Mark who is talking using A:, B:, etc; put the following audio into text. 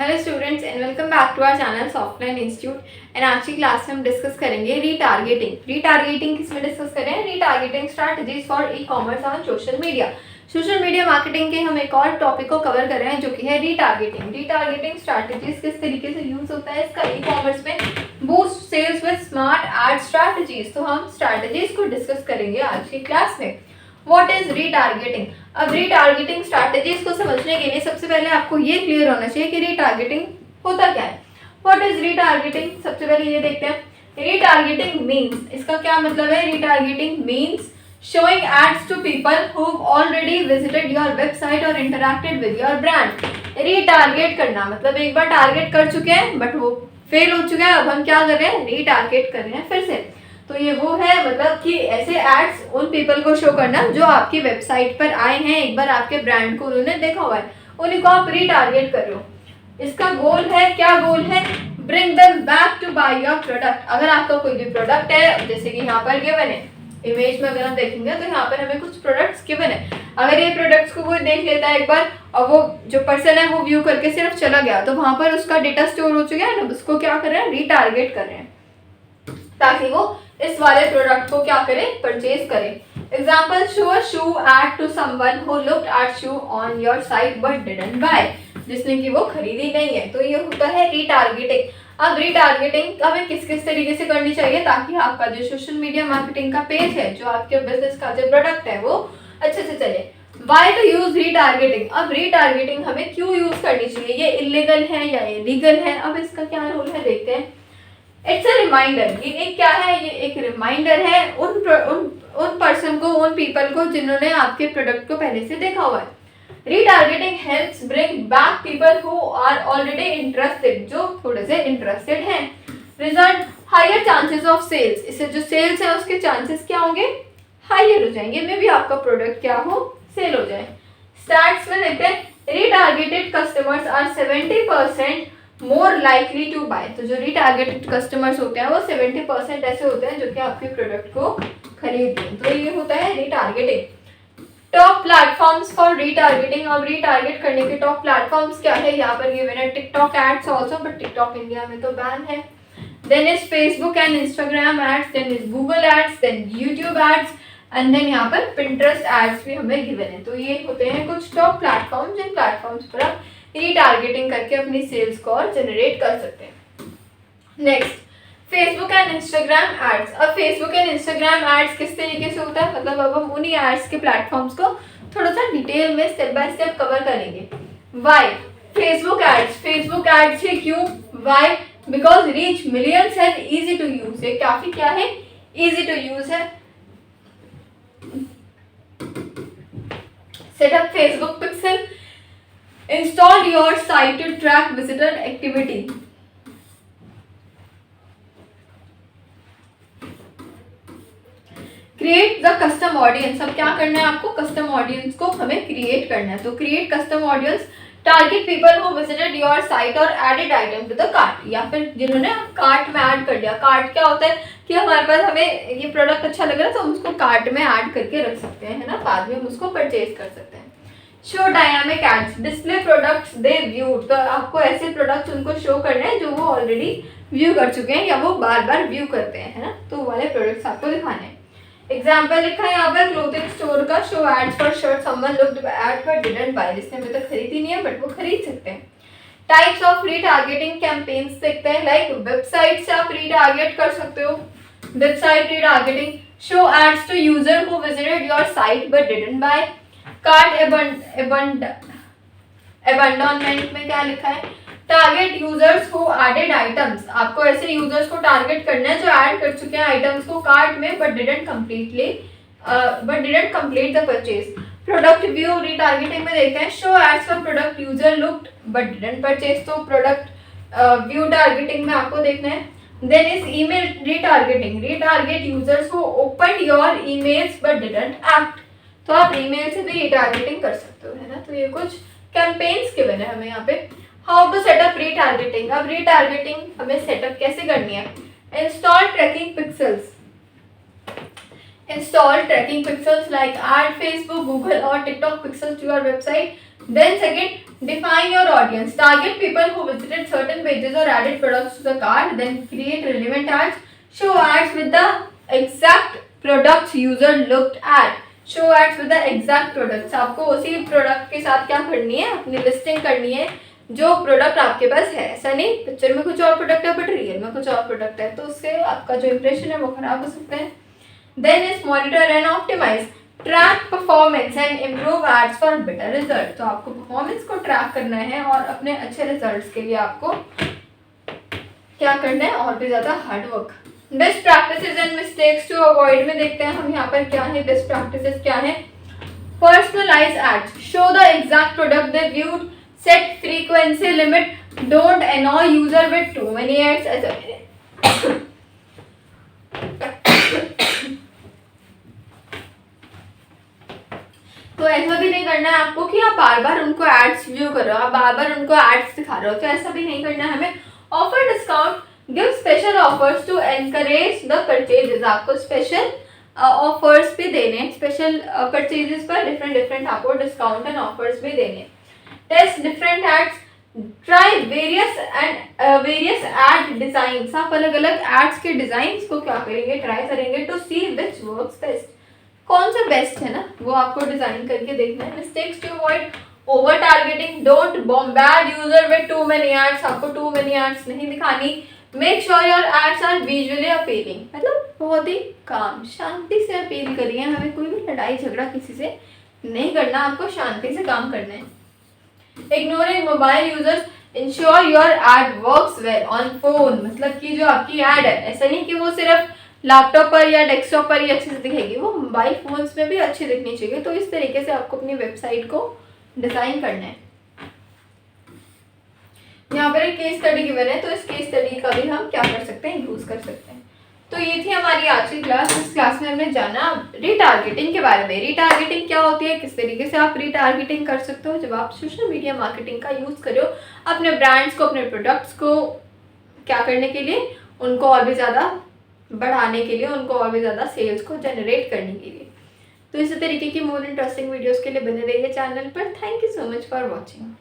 A: Hello students and welcome back to our channel Softline institute. And आज की class में हम डिस्कस करेंगे रीटारगेटिंग। रीटारगेटिंग किसमें डिस्कस करें? Retargeting strategies for e commerce on social media. Social media marketing के हम एक और टॉपिक को कवर कर रहे हैं जो कि है रीटारगेटिंग। रीटारगेटिंग स्ट्रैटेजीज किस तरीके से यूज होता है इसका ई कॉमर्स में? Boost sales with smart ad strategies. तो हम स्ट्रैटेजीज को डिस्कस करेंगे आज की क्लास में। What is retargeting? अब रीटारगेटिंग स्ट्रैटेजीज को समझने के लिए सबसे पहले आपको ये क्लियर होना चाहिए कि रीटारगेटिंग होता क्या है। What is retargeting? सबसे पहले ये देखते हैं। रीटारगेटिंग मींस, इसका क्या मतलब है? Retargeting means showing ads to people who've already visited your website or interacted with your brand। Retarget करना मतलब एक बार टारगेट कर चुके हैं बट वो फेल हो चुका है, अब हम क्या कर रहे हैं? रीटारगेट कर रहे हैं फिर से। तो ये वो है मतलब कि ऐसे एड्स उन पीपल को शो करना जो आपकी वेबसाइट पर आए हैं, एक बार आपके ब्रांड को उन्होंने देखा हुआ है, उन्हीं को आप रीटारगेट कर रहे हो। इसका गोल है, क्या गोल है? Bring them back to buy your product. अगर आपका कोई भी प्रोडक्ट है, जैसे कि यहाँ पर गिवन है इमेज में, अगर हम देखेंगे तो यहाँ पर हमें कुछ प्रोडक्ट्स गिवन है। अगर ये प्रोडक्ट्स को कोई देख लेता है एक बार और वो जो पर्सन है वो व्यू करके सिर्फ चला गया, तो वहां पर उसका डेटा स्टोर हो चुका है ना, उसको क्या कर रहे हैं? रीटारगेट कर रहे हैं ताकि वो इस वाले प्रोडक्ट को क्या करे? परचेज करे। Example, show a shoe ad to someone who looked at shoe on your site but didn't buy. जिसने कि वो खरीदी नहीं है। तो ये होता है रीटारगेटिंग। अब रीटारगेटिंग हमें किस किस तरीके से करनी चाहिए ताकि आपका जो सोशल मीडिया मार्केटिंग का पेज है, जो आपके बिजनेस का जो प्रोडक्ट है वो अच्छे से चले। Why to use retargeting? अब रीटारगेटिंग हमें क्यों यूज करनी चाहिए? ये इलीगल है या लीगल है? अब इसका क्या रोल है देखते हैं। It's a reminder. ये एक क्या है? ये एक रिमाइंडर है उन पर्सन को, उन पीपल को जिन्होंने आपके प्रोडक्ट को पहले से देखा हुआ है। Retargeting helps bring back people who are already interested, जो थोड़े से इंटरेस्टेड हैं। Result, higher chances of sales. इससे जो सेल्स है उसके चांसेस क्या होंगे? हायर हो जाएंगे। मे भी आपका प्रोडक्ट क्या हो? सेल हो जाए। स्टैट्स में देखते हैं, retargeted customers are 70% more likely to buy. तो जो रीटारगेटेड कस्टमर्स होते हैं वो 70% ऐसे होते हैं जो कि आपके प्रोडक्ट को खरीदते हैं। तो ये होता है retargeting. Top platforms for retargeting. अब रीटारगेट करने के टॉप प्लेटफॉर्म्स क्या है? यहाँ पर गिवन है TikTok ads also, but TikTok India में तो बैन है। Then is Facebook and Instagram ads, then is Google ads, then YouTube ads, and then यहाँ पर पिंटरेस्ट एड्स भी हमें गिवन है। तो ये होते हैं कुछ टॉप प्लेटफॉर्म जिन प्लेटफॉर्म्स पर आप रीटारगेटिंग करके अपनी सेल्स को और जनरेट कर सकते हैं। Next, Facebook and Instagram ads. अब फेसबुक एंड इंस्टाग्राम एड्स किस तरीके से होता है? मतलब अब हम उन्हीं एड्स के प्लेटफॉर्म्स को थोड़ा सा डिटेल में स्टेप बाय स्टेप कवर करेंगे। Why Facebook ads? Facebook ads है क्यों? Why? Because reach millions and easy to use. ये काफी क्या है? इजी टू यूज है। Setup Facebook pixel. Install your site to track visitor activity. Create the custom audience। अब क्या करना है आपको? कस्टम ऑडियंस को हमें क्रिएट करना है। तो create custom audience, target people who visited your site और added item to the cart, या फिर जिन्होंने कार्ट में ऐड कर दिया। कार्ट क्या होता है कि हमारे पास हमें ये प्रोडक्ट अच्छा लग रहा है तो हम उसको कार्ट में ऐड करके रख सकते हैं, है ना, बाद में हम उसको परचेज कर सकते हैं। Show dynamic ads, display products they view. तो आपको ऐसे प्रोडक्ट्स उनको शो करने हैं जो वो ऑलरेडी व्यू कर चुके हैं या वो बार बार व्यू करते हैं, है ना, तो वाले प्रोडक्ट्स आपको दिखाने हैं। एग्जाम्पल लिखा है यहाँ पर क्लोथिंग स्टोर का, show ads for shirt someone looked at but didn't buy. जिसने अभी तक खरीदी नहीं है बट वो खरीद सकते हैं। टाइप्स ऑफ रीटारगेटिंग कैंपेन्स देखते हैं। लाइक वेबसाइट से आप रीटारगेट कर सकते हो। Website retargeting, show ads to user who visited your site but didn't buy. Cart abandonment में क्या लिखा है? Target users who added items. आपको ऐसे यूजर्स को टारगेट करना है जो ऐड कर चुके हैं आइटम्स को कार्ट में but didn't complete the purchase. Product view retargeting में देखते हैं, show ads for product user looked but didn't purchase. तो प्रोडक्ट व्यू टारगेटिंग में आपको देखना है। Then is email retargeting, retarget users who opened your emails but didn't act. तो आप ईमेल से भी रीटारगेटिंग कर सकते हो, है ना। तो ये कुछ कैंपेन्स के बने हमें यहाँ पे। How to setup retargeting. अब रीटारगेटिंग हमें सेटअप कैसे करनी है? Install tracking pixels. Install tracking pixels like add Facebook, Google और TikTok pixels to your website. Then second, define your audience. Target people who visited certain pages or added products to the cart. Then create relevant ads. Show ads with the exact products user looked at. Show ads with the exact products. आपको उसी product के साथ क्या करनी है, अपनी listing करनी है जो प्रोडक्ट आपके पास है. ऐसा नहीं पिक्चर में कुछ और प्रोडक्ट है बट रियल में कुछ और प्रोडक्ट है, तो उससे आपका जो इंप्रेशन है वो खराब हो सकता है. Then is monitor and optimize. Track performance and improve ads for better result. तो आपको परफॉर्मेंस को ट्रैक करना है और अपने अच्छे रिजल्ट्स के लिए आपको क्या करना है, और भी ज़्यादा hard work. Best practices and mistakes to avoid में देखते हैं हम यहाँ पर क्या है. बेस्ट प्रैक्टिसेस क्या है. Personalize ads. Show the exact product they viewed. Set frequency limit. Don't annoy user with too many ads. तो ऐसा भी नहीं करना है आपको कि आप बार बार उनको एड्स व्यू कर रहे हो, आप बार बार उनको एड्स दिखा रहे हो, तो ऐसा भी नहीं करना है हमें. Offer discount. Give special offers to encourage the purchases. आपको स्पेशल ऑफर्स भी देने, स्पेशल परचेजेस पर डिफरेंट आपको डिस्काउंट एंड ऑफर्स भी देने. Test different ads. Try various ad design. आप अलग अलग एड्स के डिजाइन को क्या करेंगे, ट्राई करेंगे to see which works best. कौन सा बेस्ट है ना, वो आपको डिजाइन करके देखना है. Mistakes to avoid. Over targeting. Don't bombard user with too many ads. आपको टू मेनी एड्स नहीं दिखानी. Make sure your ads are visually appealing. मतलब बहुत ही काम, शांति से अपील करिए. हमें कोई भी लड़ाई झगड़ा किसी से नहीं करना, आपको शांति से काम करना है. Ignoring mobile users. Ensure your add works well on phone. मतलब कि जो आपकी एड है, ऐसा नहीं कि वो सिर्फ लैपटॉप पर या डेस्कटॉप पर ही अच्छे से दिखेगी, वो मोबाइल फोन्स में भी अच्छी दिखनी चाहिए. तो इस तरीके से आपको अपनी वेबसाइट को डिज़ाइन करना है. यहाँ पर एक केस स्टडी गिवन है, तो इस केस स्टडी का भी हम क्या कर सकते हैं, यूज़ कर सकते हैं. तो ये थी हमारी आज की क्लास. इस क्लास में हमने जाना रीटारगेटिंग के बारे में. रीटारगेटिंग क्या होती है, किस तरीके से आप रीटारगेटिंग कर सकते हो जब आप सोशल मीडिया मार्केटिंग का यूज़ करो अपने ब्रांड्स को, अपने प्रोडक्ट्स को क्या करने के लिए, उनको और भी ज़्यादा बढ़ाने के लिए, उनको और भी ज़्यादा सेल्स को जनरेट करने के लिए. तो इसी तरीके की मोर इंटरेस्टिंग वीडियोस के लिए बने रहिए चैनल पर. Thank you so much for watching.